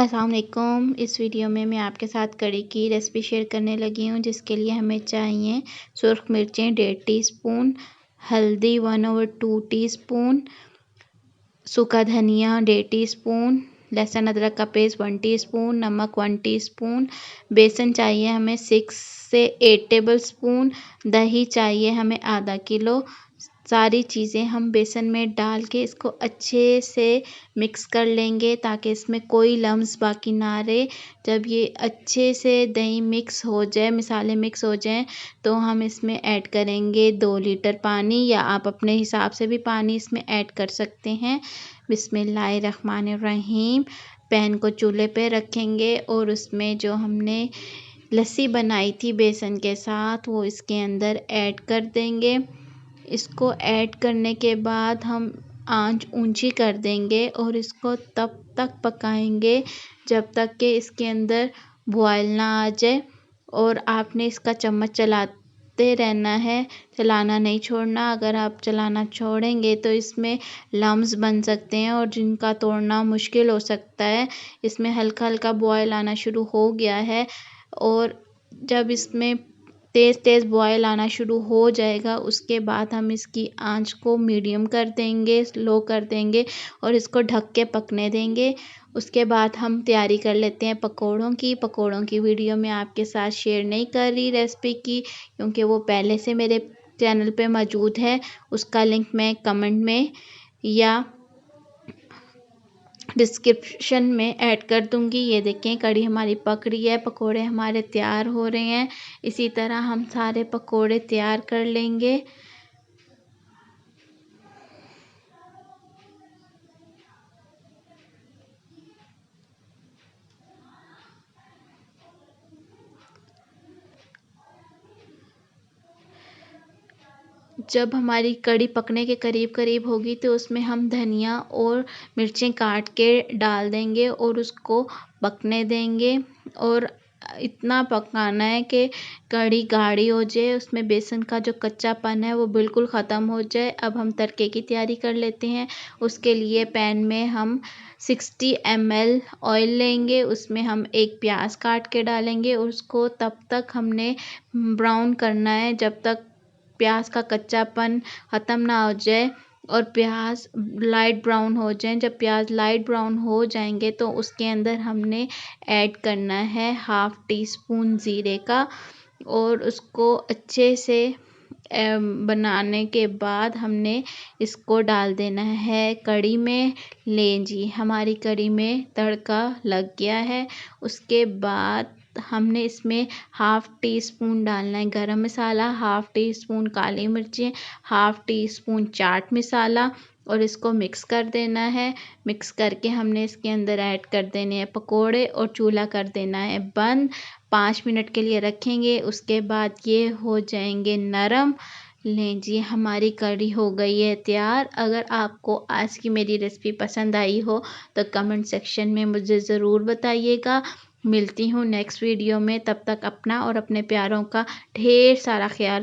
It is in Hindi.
अस्सलाम वालेकुम। इस वीडियो में मैं आपके साथ कढ़ी की रेसिपी शेयर करने लगी हूँ, जिसके लिए हमें चाहिए सुर्ख मिर्चें 1.5 टीस्पून, हल्दी 1/2 टीस्पून, सूखा धनिया 1.5 टीस्पून, लहसुन अदरक का पेस्ट 1 टीस्पून, नमक 1 टीस्पून, बेसन चाहिए हमें 6 से 8 टेबलस्पून, दही चाहिए हमें आधा किलो। सारी चीज़ें हम बेसन में डाल के इसको अच्छे से मिक्स कर लेंगे ताकि इसमें कोई लम्स बाकी ना रहे। जब ये अच्छे से दही मिक्स हो जाए, मसाले मिक्स हो जाएं, तो हम इसमें ऐड करेंगे 2 लीटर पानी, या आप अपने हिसाब से भी पानी इसमें ऐड कर सकते हैं। बिस्मिल्लाहिर्रहमानिर्रहीम। पैन को चूल्हे पे रखेंगे और उसमें जो हमने लस्सी बनाई थी बेसन के साथ, वो इसके अंदर ऐड कर देंगे। इसको ऐड करने के बाद हम आंच ऊंची कर देंगे और इसको तब तक पकाएंगे जब तक कि इसके अंदर बॉयल ना आ जाए। और आपने इसका चम्मच चलाते रहना है, चलाना नहीं छोड़ना। अगर आप चलाना छोड़ेंगे तो इसमें लम्स बन सकते हैं और जिनका तोड़ना मुश्किल हो सकता है। इसमें हल्का हल्का बॉयल आना शुरू हो गया है और जब इसमें तेज़ बॉयल आना शुरू हो जाएगा, उसके बाद हम इसकी आंच को मीडियम कर देंगे, स्लो कर देंगे और इसको ढक के पकने देंगे। उसके बाद हम तैयारी कर लेते हैं पकोड़ों की वीडियो मैं आपके साथ शेयर नहीं कर रही रेसिपी की, क्योंकि वो पहले से मेरे चैनल पे मौजूद है। उसका लिंक मैं कमेंट में या डिस्क्रिप्शन में ऐड कर दूंगी। ये देखें, कढ़ी हमारी पक रही है, पकोड़े हमारे तैयार हो रहे हैं। इसी तरह हम सारे पकोड़े तैयार कर लेंगे। जब हमारी कढ़ी पकने के करीब होगी तो उसमें हम धनिया और मिर्चें काट के डाल देंगे और उसको पकने देंगे। और इतना पकाना है कि कढ़ी गाढ़ी हो जाए, उसमें बेसन का जो कच्चापन है वो बिल्कुल ख़त्म हो जाए। अब हम तड़के की तैयारी कर लेते हैं। उसके लिए पैन में हम 60 ml ऑयल लेंगे, उसमें हम एक प्याज काट के डालेंगे। उसको तब तक हमने ब्राउन करना है जब तक प्याज का कच्चापन ख़त्म ना हो जाए और प्याज लाइट ब्राउन हो जाए। जब प्याज लाइट ब्राउन हो जाएंगे तो उसके अंदर हमने ऐड करना है 1/2 टीस्पून ज़ीरे का और उसको अच्छे से बनाने के बाद हमने इसको डाल देना है कढ़ी में। लें जी, हमारी कढ़ी में तड़का लग गया है। उसके बाद हमने इसमें 1/2 टीस्पून डालना है गरम मसाला, 1/2 टीस्पून काली मिर्चें, 1/2 टीस्पून चाट मसाला और इसको मिक्स कर देना है। मिक्स करके हमने इसके अंदर ऐड कर देने हैं पकोड़े और चूल्हा कर देना है बंद। 5 मिनट के लिए रखेंगे, उसके बाद ये हो जाएंगे नरम। लें जी, हमारी कढ़ी हो गई है तैयार। अगर आपको आज की मेरी रेसिपी पसंद आई हो तो कमेंट सेक्शन में मुझे ज़रूर बताइएगा। मिलती हूँ नेक्स्ट वीडियो में, तब तक अपना और अपने प्यारों का ढेर सारा ख्याल